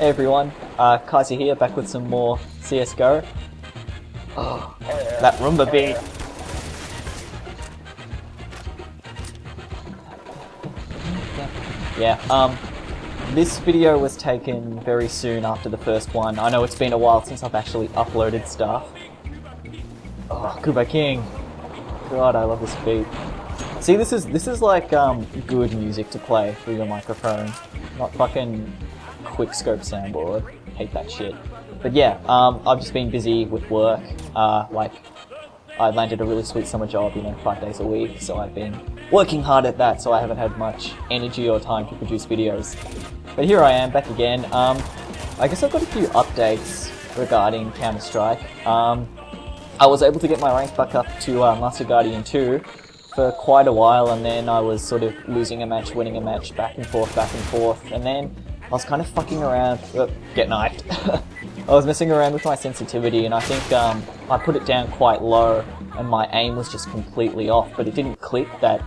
Hey everyone, Kaiser here, back with some more CSGO. Oh, that Roomba beat. Yeah, this video was taken very soon after the first one. I know it's been a while since I've actually uploaded stuff. Oh, Kuba King. God, I love this beat. See, this is like good music to play through your microphone, not fucking quickscope soundboard. Hate that shit. But yeah, I've just been busy with work. Like, I landed a really sweet summer job, 5 days a week, so I've been working hard at that, so I haven't had much energy or time to produce videos. But here I am, back again. I guess I've got a few updates regarding Counter-Strike. I was able to get my rank back up to Master Guardian 2 for quite a while, and then I was sort of losing a match, winning a match, back and forth, and then I was kind of fucking around, get knifed. I was messing around with my sensitivity, and I think I put it down quite low, and my aim was just completely off, but it didn't click that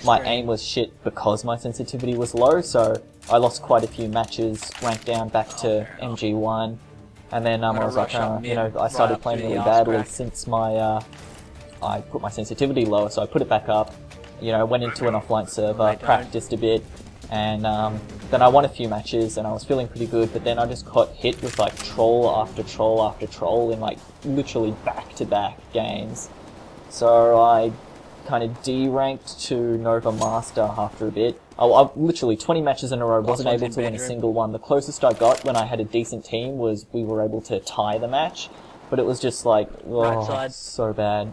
my aim was shit because my sensitivity was low, so I lost quite a few matches, ranked down back to MG1, and then I was like, I started playing really badly since my I put my sensitivity lower, so I put it back up, went into an offline server, practiced a bit, and then I won a few matches and I was feeling pretty good, but then I just got hit with like troll after troll after troll in like literally back-to-back games. So I kind of D-ranked to Nova Master after a bit. I literally 20 matches in a row, wasn't able to win a single one. The closest I got when I had a decent team was we were able to tie the match, but it was just like, so bad.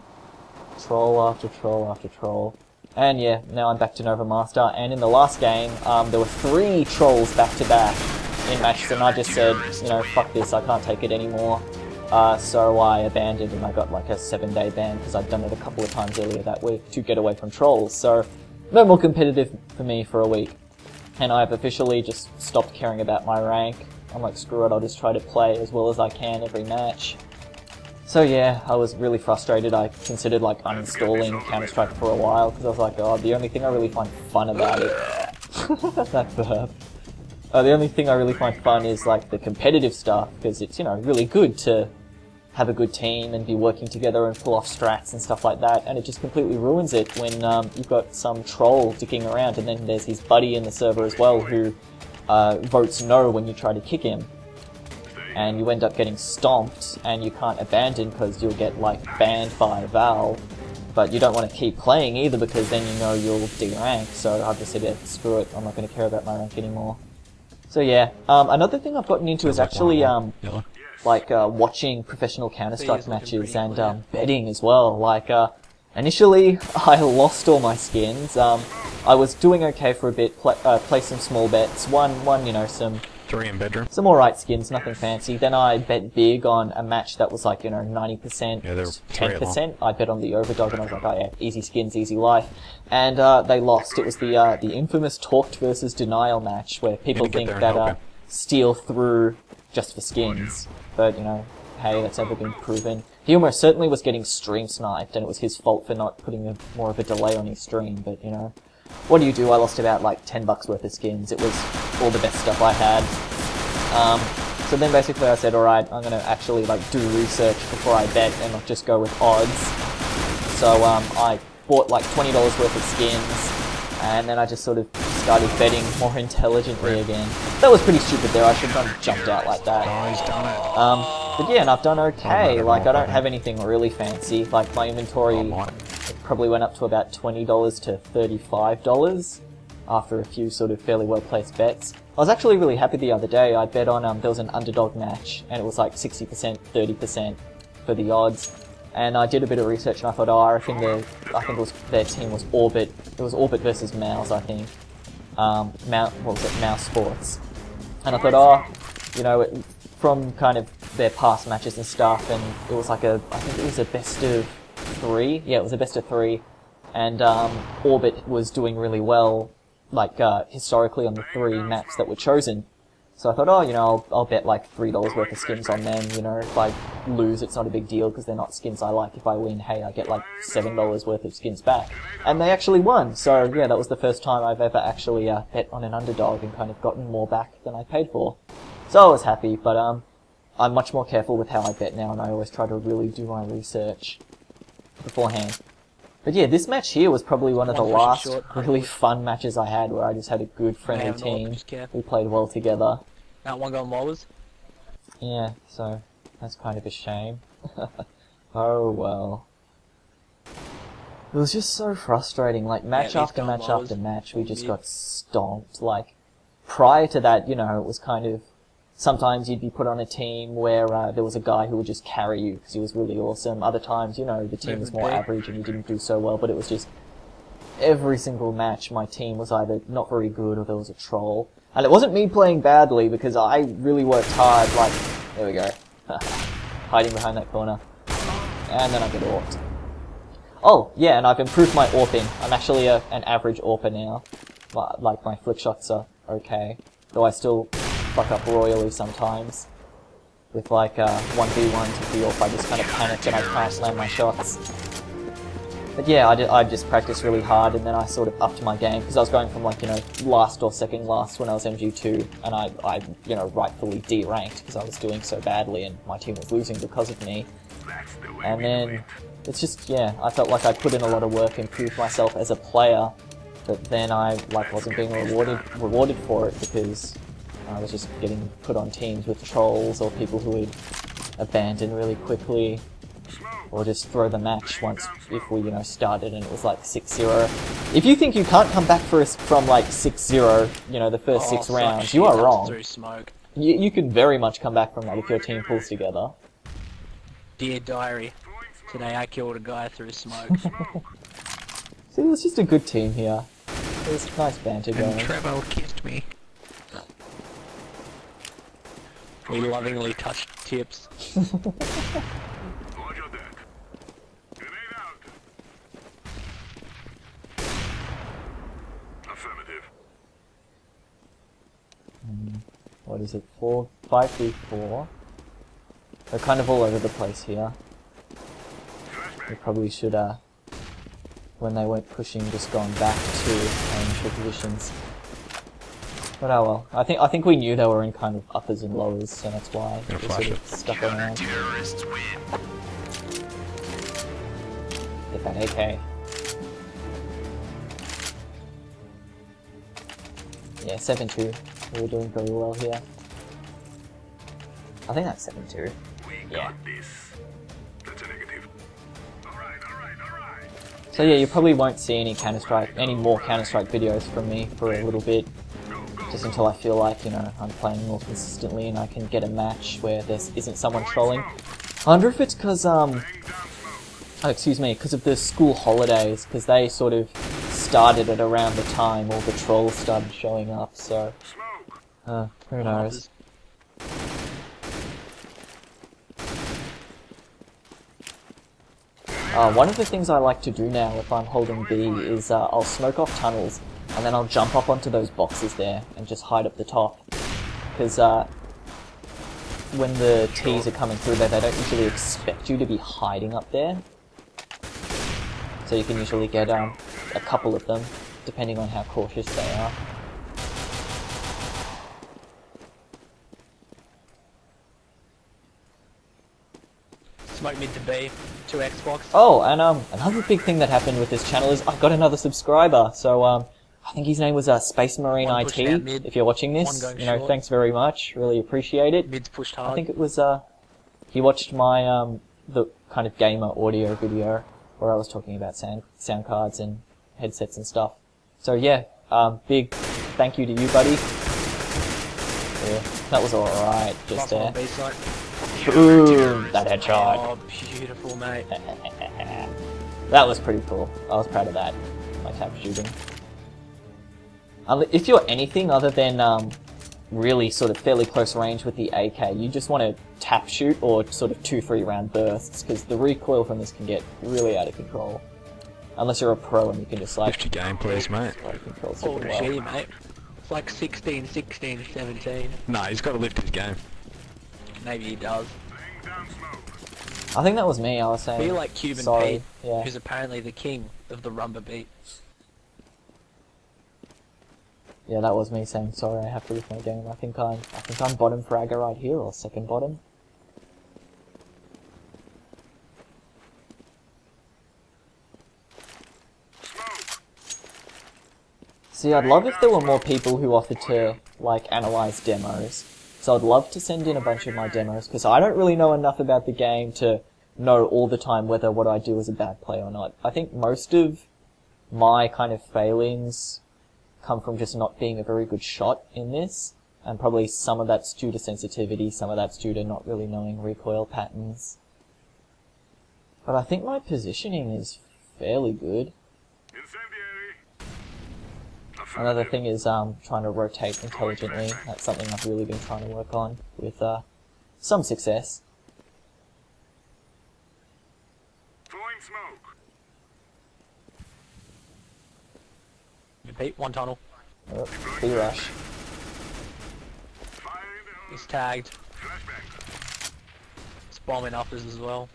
Troll after troll after troll. And yeah, now I'm back to Nova Master, and in the last game, there were 3 trolls back to back in matches, and I just said, fuck this, I can't take it anymore. So I abandoned, and I got like a 7-day ban, because I'd done it a couple of times earlier that week to get away from trolls. So, no more competitive for me for a week. And I've officially just stopped caring about my rank. I'm like, screw it, I'll just try to play as well as I can every match. So yeah, I was really frustrated. I considered like uninstalling Counter-Strike for a while, because I was like, oh, the only thing I really find fun about it... that burp. The only thing I really find fun is like the competitive stuff, because it's, really good to have a good team and be working together and pull off strats and stuff like that, and it just completely ruins it when you've got some troll dicking around, and then there's his buddy in the server as well who votes no when you try to kick him. And you end up getting stomped, and you can't abandon because you'll get like banned by Valve, but you don't want to keep playing either because then you'll de-rank, so I've just said, yeah, screw it, I'm not going to care about my rank anymore. So yeah, another thing I've gotten into is actually watching professional Counter-Strike matches and betting as well. Like, initially I lost all my skins. I was doing okay for a bit, play some small bets, won some alright skins, nothing fancy. Then I bet big on a match that was like, 90%, 10%. I bet on the Overdog, and I was like, oh yeah, easy skins, easy life. And they lost. It was the infamous Talked versus Denial match, where people think that steal through just for skins. But, hey, that's never been proven. He almost certainly was getting stream sniped, and it was his fault for not putting more of a delay on his stream, but, what do you do? I lost about like $10 worth of skins. It was all the best stuff I had. So then basically I said, alright, I'm gonna actually like do research before I bet and not just go with odds. So I bought like $20 worth of skins, and then I just sort of started betting more intelligently again. That was pretty stupid there. I should have not jumped out like that. Oh, he's done it. But yeah, and I've done okay. Like, I don't have anything really fancy. Like, my inventory probably went up to about $20 to $35 after a few sort of fairly well-placed bets. I was actually really happy the other day. I bet on, there was an underdog match, and it was like 60%, 30% for the odds. And I did a bit of research, and I thought, I think their team was Orbit. It was Orbit versus Mouse, I think. Mouse Sports. And I thought, from kind of their past matches and stuff, and it was like I think it was a best of 3. Yeah, it was a best of 3. And Orbit was doing really well, like historically on the 3 maps that were chosen. So I thought, I'll bet like $3 worth of skins on them. If I lose, it's not a big deal because they're not skins I like. If I win, hey, I get like $7 worth of skins back. And they actually won. So yeah, that was the first time I've ever actually bet on an underdog and kind of gotten more back than I paid for. So I was happy, but I'm much more careful with how I bet now, and I always try to really do my research beforehand. But yeah, this match here was probably one of the last really fun matches I had, where I just had a good friendly team. We played well together. That one going lowers. Yeah, so that's kind of a shame. Oh well. It was just so frustrating, like match after match after match, we just got stomped. Like, prior to that, you know, it was kind of, sometimes you'd be put on a team where there was a guy who would just carry you because he was really awesome. Other times, you know, the team was more average and you didn't do so well, but it was just, every single match my team was either not very good or there was a troll. And it wasn't me playing badly because I really worked hard, like, there we go, hiding behind that corner. And then I get AWP'd. Oh, yeah, and I've improved my AWPing. I'm actually an average AWPer now. Like, my flick shots are okay. Though I still fuck up royally sometimes. With like 1v1s with the AWP, I just kind of panic and I can't land my shots. But yeah, I just practiced really hard and then I sort of upped my game. Because I was going from like, you know, last or second last when I was MG2. And I you know, rightfully D-ranked because I was doing so badly and my team was losing because of me. And then, it's just, yeah, I felt like I put in a lot of work, improved myself as a player, but then I, like, wasn't being rewarded for it because I was just getting put on teams with trolls or people who would abandon really quickly, or just throw the match once if we, you know, started and it was like 6-0. If you think you can't come back from like 6-0, you know, the first 6 rounds, you are wrong. You can very much come back from that if your team pulls together. Dear diary, today I killed a guy through smoke. See, it was just a good team here. It was nice banter going. And Trevor kissed me. We lovingly touched tips. What is it? 5v4. They're kind of all over the place here. We probably should, when they weren't pushing, just gone back to initial positions. But oh well. I think we knew they were in kind of uppers and lowers, so that's why we sort of stuck around. Get that AK. Yeah, 7-2. We were doing very well here. I think that's 7-2. Yeah. So yeah, you probably won't see any more Counter-Strike videos from me for a little bit. Just until I feel like, you know, I'm playing more consistently and I can get a match where there isn't someone trolling. I wonder if it's because, because of the school holidays, because they sort of started at around the time all the trolls started showing up, so... who knows. One of the things I like to do now if I'm holding B is I'll smoke off tunnels and then I'll jump up onto those boxes there and just hide up the top. Because when the Ts are coming through there, they don't usually expect you to be hiding up there. So you can usually get a couple of them, depending on how cautious they are. Smoke mid to B, 2 Xbox. Oh, and another big thing that happened with this channel is I got another subscriber. So I think his name was Space Marine IT. If you're watching this, you know, thanks very much. Really appreciate it. Mid's pushed hard. I think it was he watched my the kind of gamer audio video where I was talking about sound cards and headsets and stuff. So yeah, big thank you to you, buddy. Yeah, that was alright, just there. Boom! That headshot. Oh, beautiful, mate. That was pretty cool. I was proud of that. My tap shooting. If you're anything other than really sort of fairly close range with the AK, you just want to tap shoot or sort of 2-3 round bursts, because the recoil from this can get really out of control. Unless you're a pro and you can just like... Lift your game, please, mate. Control Oh, super well. gee, mate. It's like 16, 16, 17. No, he's got to lift his game. Maybe he does. I think that was me, I was saying. Be like Cuban sorry. Pete, Yeah. who's apparently the king of the rumba beat. Yeah, that was me saying sorry. I have to lift my game. I think I'm bottom fragger right here, or second bottom. See, I'd love if there were more people who offered to, like, analyze demos. So I'd love to send in a bunch of my demos, because I don't really know enough about the game to know all the time whether what I do is a bad play or not. I think most of my kind of failings come from just not being a very good shot in this, and probably some of that's due to sensitivity, some of that's due to not really knowing recoil patterns. But I think my positioning is fairly good. Another thing is trying to rotate intelligently. That's something I've really been trying to work on with some success. Throwing smoke. Repeat, one tunnel. Oh, B-rush. Fire in the hole. He's tagged. Flashbang. It's bombing uppers as well.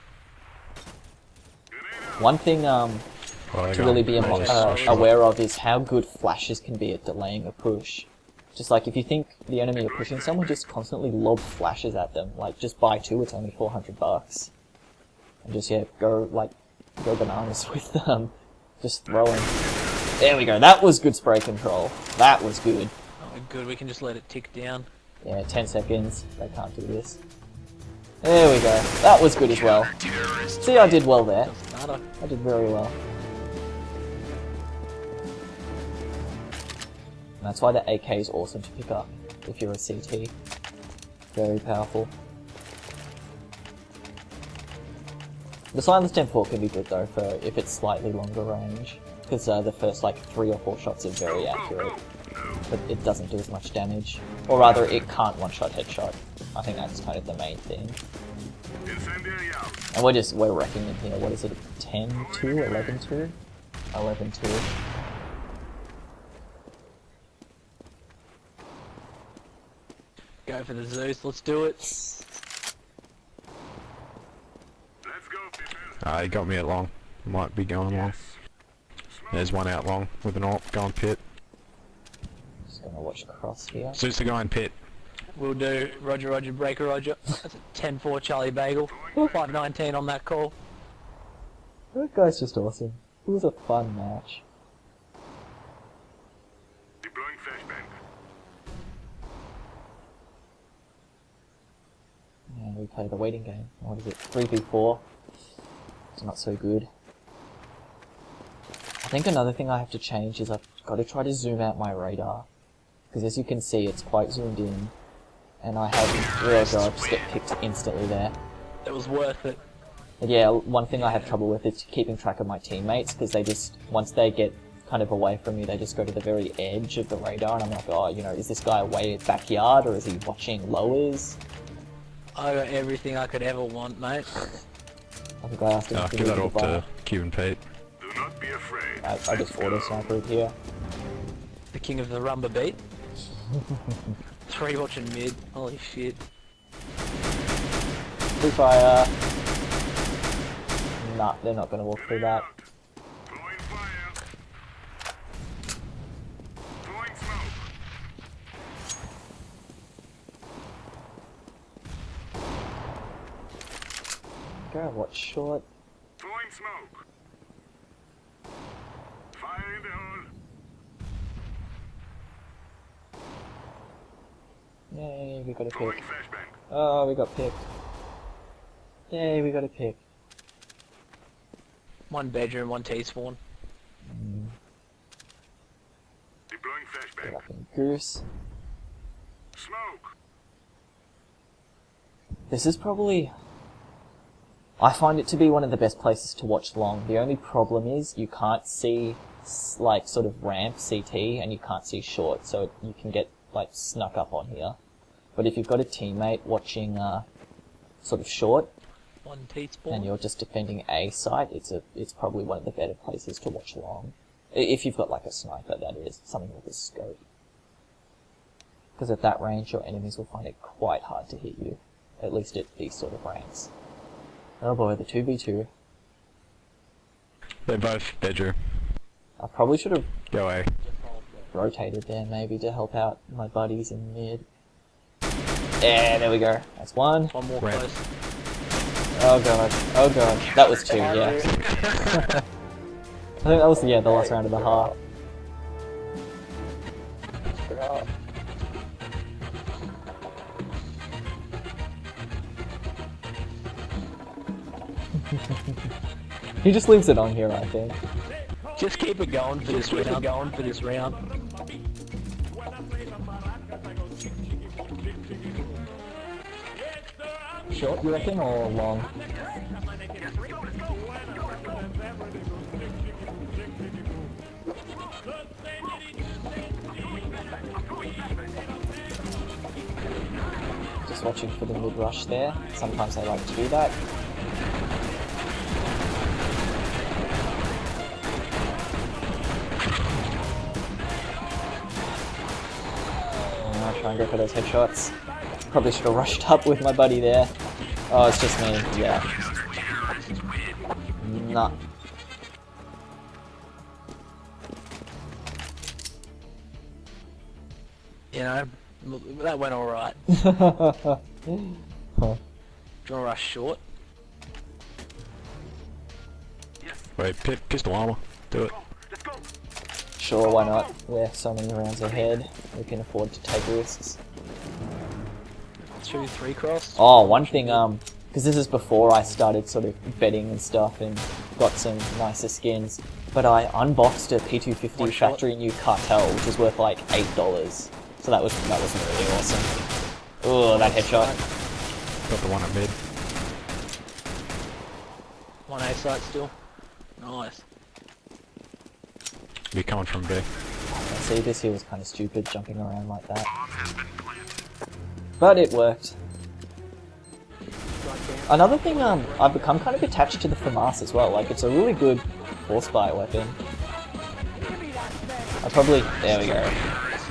Grenade out. One thing Oh, they to got really be nice. aware of is how good flashes can be at delaying a push. Just like if you think the enemy are pushing someone, just constantly lob flashes at them. Like just buy two, it's only $400. And just go bananas with them. Just throwing. There we go. That was good spray control. That was good. Oh, good, we can just let it tick down. Yeah, 10 seconds. They can't do this. There we go. That was good as well. See, I did well there. Doesn't matter. I did very well. And that's why the AK is awesome to pick up if you're a CT. Very powerful. The Silenced M4 can be good though for if it's slightly longer range, because the first like 3 or 4 shots are very accurate, but it doesn't do as much damage. Or rather, it can't one-shot headshot. I think that's kind of the main thing. Incendiary out. And we're wrecking it here. What is it? 10-2? 11-2? 11-2. Go for the Zeus, let's do it. Let's go, people. He got me at long. Might be going long. There's one out long with an AWP going pit. Just gonna watch cross here. Suits the guy in pit. We'll do Roger, Roger, Breaker, Roger. That's a 10-4 Charlie Bagel. 5-19 on that call. That guy's just awesome. It was a fun match. Deploying flashbang. And we play the waiting game. What is it? 3v4. It's not so good. I think another thing I have to change is I've got to try to zoom out my radar. Because as you can see, it's quite zoomed in. And I have... Oh god, just get picked instantly there. It was worth it. But yeah, one thing I have trouble with is keeping track of my teammates, because they just, once they get kind of away from me, they just go to the very edge of the radar, and I'm like, oh, you know, is this guy away at backyard, or is he watching lowers? I got everything I could ever want, mate. I think I asked him to Give that leave up the bar. to Cuban Pete. Do not be afraid. I just auto-snipered here. The king of the rumba beat. 3 watching mid. Holy shit. Free fire. Nah, they're not gonna walk through that. Throwing fire. Throwing smoke. Go, watch short. Throwing smoke. Fire in the hole. Yay, we got a Throwing pick. flashbang. Oh, we got picked. Yay, we got a pick. 1 bedroom, 1 T-spawn. Deploying Get flashbang. up in Goose. Smoke. This is probably... I find it to be one of the best places to watch long. The only problem is you can't see, like, sort of ramp CT, and you can't see short, so you can get, like, snuck up on here. But if you've got a teammate watching, sort of short, 1 T-spawn. and you're just defending a site, it's probably one of the better places to watch long. If you've got, like, a sniper, that is. Something with a scope. Because at that range, your enemies will find it quite hard to hit you. At least at these sort of ranks. Oh boy, the 2v2. They're both bedroom. I probably should have Go A. rotated there maybe to help out my buddies in mid. Yeah, there we go. That's one. One more Red. close. Oh god. Oh god. That was two, yeah. I think that was, yeah, the last round of the half. He just leaves it on here, I think. Just keep it going for this round. Short, you reckon, or long? Just watching for the mid rush there. Sometimes I like to do that. I'll try and go for those headshots. Probably should have rushed up with my buddy there. Oh, it's just me, yeah. Nah. You know, that went alright. Do you want to rush short? Wait, pistol armor. Do it. Sure, why not? We're so many rounds ahead. We can afford to take risks. 2-3 cross? Oh, one thing, because this is before I started sort of betting and stuff and got some nicer skins, but I unboxed a P250 One shot. factory new cartel, which is worth like $8. So that was really awesome. Oh, that headshot. Got the one at mid. One A site still. Nice. Be coming from B. See, this here was kind of stupid, jumping around like that. But it worked. Another thing, I've become kind of attached to the FAMAS as well. Like, it's a really good force fight weapon. I probably... There we go.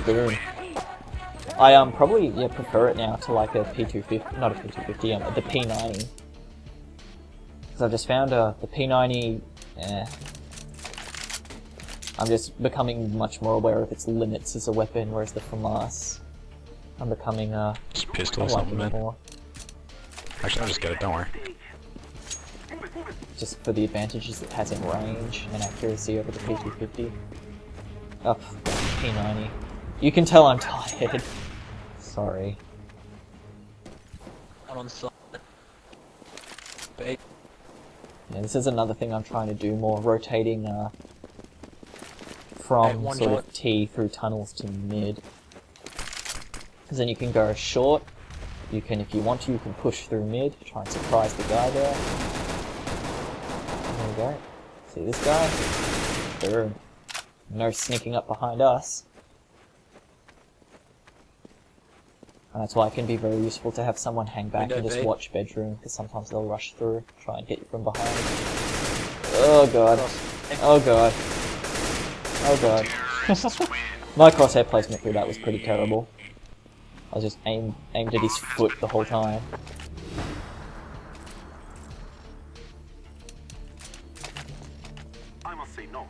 Boom. I probably prefer it now to like a P250, not a P250, the P90. Because I've just found the P90, I'm just becoming much more aware of its limits as a weapon, whereas the FAMAS, I'm becoming Just pistol I or like something, it man. more. Actually, I'll just get it, don't worry. Just for the advantages it has in range and accuracy over the P250. Oh, P90. You can tell I'm tired. Sorry. One on side. B. Yeah, this is another thing I'm trying to do more, rotating Hey, from one sort shot. of T through tunnels to mid. Because then you can go short, you can, if you want to, you can push through mid, try and surprise the guy there. There we go. See this guy? Boom. No sneaking up behind us. And that's why it can be very useful to have someone hang back Window and just B. watch bedroom, because sometimes they'll rush through, try and get you from behind. Oh god. Oh god. Oh god. My crosshair placement through that was pretty terrible. I was just aimed at his foot the whole time. I must say no.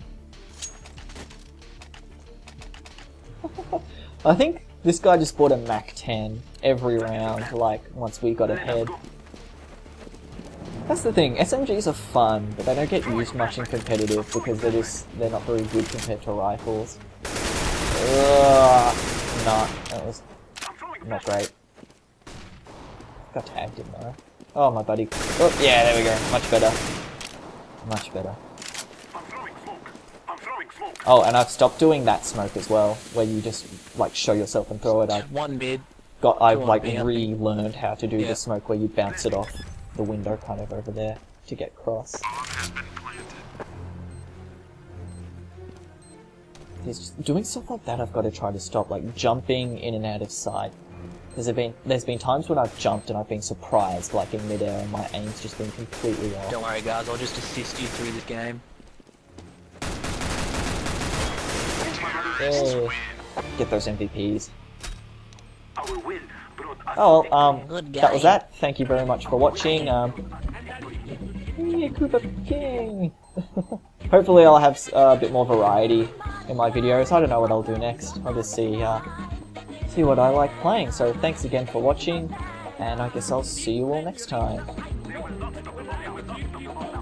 I think this guy just bought a Mac 10 every round, like, once we got ahead. That's the thing, SMGs are fun, but they don't get used much in competitive because they're not very good compared to rifles. Ugh. Nah, that was not great. Got tagged, didn't I? Oh, my buddy. Oh, yeah, there we go. Much better. Much better. I'm throwing smoke. I'm throwing smoke. Oh, and I've stopped doing that smoke as well, where you just, like, show yourself and throw it. One mid. I've Go on, like B, relearned how to do Yeah. the smoke where you bounce it off the window kind of over there to get cross. Doing stuff like that I've got to try to stop, like jumping in and out of sight. There's been times when I've jumped and I've been surprised, like in midair, and my aim's just been completely off. Don't worry guys, I'll just assist you through this game. Yay. Get those MVPs. Our will brought us Oh well, Good that was game. that. Thank you very much for watching. Yeah, Koopa King. Hopefully I'll have a bit more variety in my videos. I don't know what I'll do next. I'll just see what I like playing. So thanks again for watching, and I guess I'll see you all next time. They will not stop the